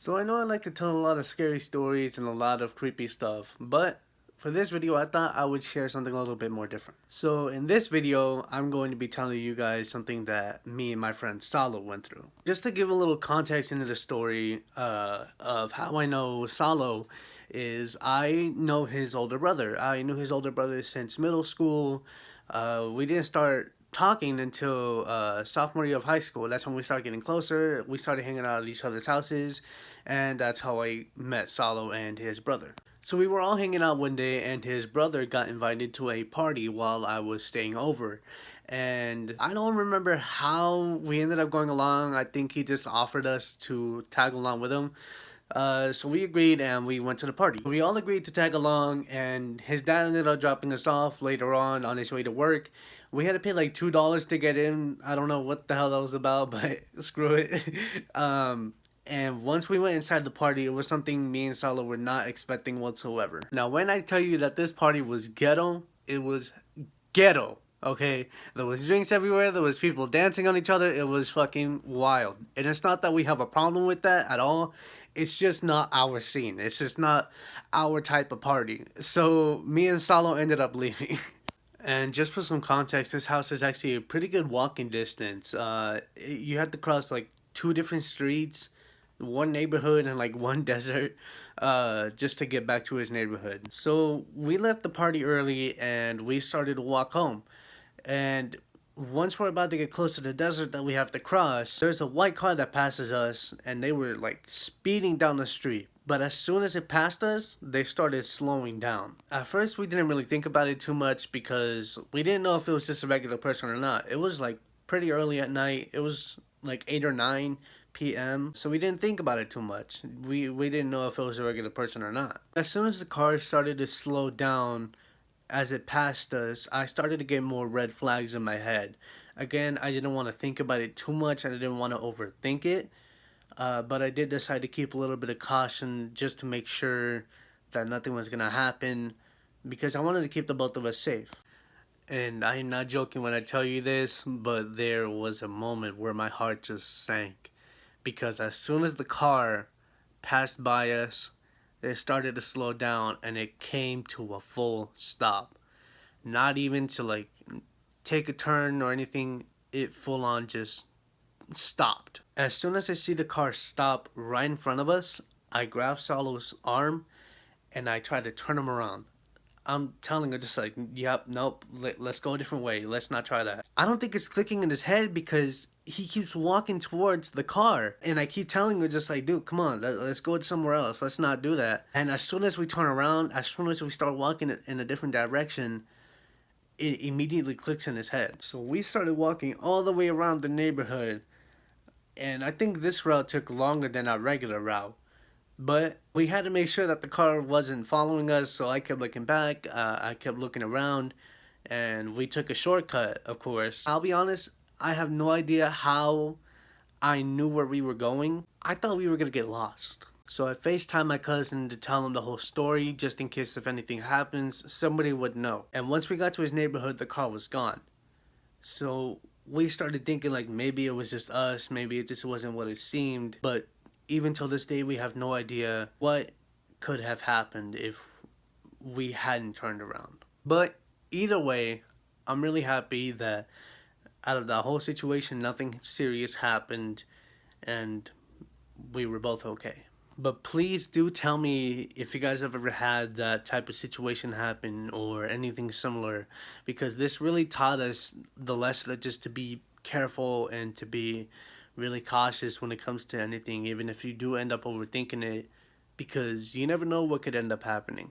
So I know I like to tell a lot of scary stories and a lot of creepy stuff, but for this video I thought I would share something a little bit more different. So in this video I'm going to be telling you guys something that me and my friend Salo went through. Just to give a little context into the story of how I know Salo is I know his older brother. I knew his older brother since middle school. We didn't start talking until sophomore year of high school. That's when we started getting closer. We started hanging out at each other's houses, and that's how I met Salo and his brother. So we were all hanging out one day, and his brother got invited to a party while I was staying over. And I don't remember how we ended up going along. I think he just offered us to tag along with him. So we agreed and we went to the party. We all agreed to tag along, and his dad ended up dropping us off later on his way to work. We had to pay like $2 to get in. I don't know what the hell that was about, but screw it. And once we went inside the party, it was something me and Salo were not expecting whatsoever. Now, when I tell you that this party was ghetto, it was ghetto. Okay, there was drinks everywhere, there was people dancing on each other, it was fucking wild. And it's not that we have a problem with that at all, it's just not our scene, it's just not our type of party. So me and Salo ended up leaving. And just for some context, this house is actually a pretty good walking distance. You have to cross like two different streets, one neighborhood and like one desert, just to get back to his neighborhood. So we left the party early and we started to walk home. And once we're about to get close to the desert that we have to cross, there's a white car that passes us, and they were like speeding down the street. But as soon as it passed us, they started slowing down. At first, we didn't really think about it too much because we didn't know if it was just a regular person or not. It was like pretty early at night. It was like 8 or 9 p.m. So we didn't think about it too much. We didn't know if it was a regular person or not. As soon as the car started to slow down, as it passed us, I started to get more red flags in my head. Again, I didn't want to think about it too much. I didn't want to overthink it. But I did decide to keep a little bit of caution just to make sure that nothing was going to happen, because I wanted to keep the both of us safe. And I am not joking when I tell you this, but there was a moment where my heart just sank. Because as soon as the car passed by us, it started to slow down and it came to a full stop. Not even to like take a turn or anything, it full on just stopped. As soon as I see the car stop right in front of us, I grab Salo's arm and I try to turn him around. I'm telling her just like, yep, nope, let's go a different way. Let's not try that. I don't think it's clicking in his head because he keeps walking towards the car. And I keep telling her just like, dude, come on, let's go somewhere else. Let's not do that. And as soon as we turn around, as soon as we start walking in a different direction, it immediately clicks in his head. So we started walking all the way around the neighborhood. And I think this route took longer than our regular route. But we had to make sure that the car wasn't following us, so I kept looking back, I kept looking around, and we took a shortcut, of course. I'll be honest, I have no idea how I knew where we were going. I thought we were going to get lost. So I FaceTimed my cousin to tell him the whole story, just in case if anything happens, somebody would know. And once we got to his neighborhood, the car was gone. So we started thinking like maybe it was just us, maybe it just wasn't what it seemed, but even till this day, we have no idea what could have happened if we hadn't turned around. But either way, I'm really happy that out of the whole situation, nothing serious happened and we were both okay. But please do tell me if you guys have ever had that type of situation happen or anything similar, because this really taught us the lesson of just to be careful and to be really cautious when it comes to anything, even if you do end up overthinking it, because you never know what could end up happening.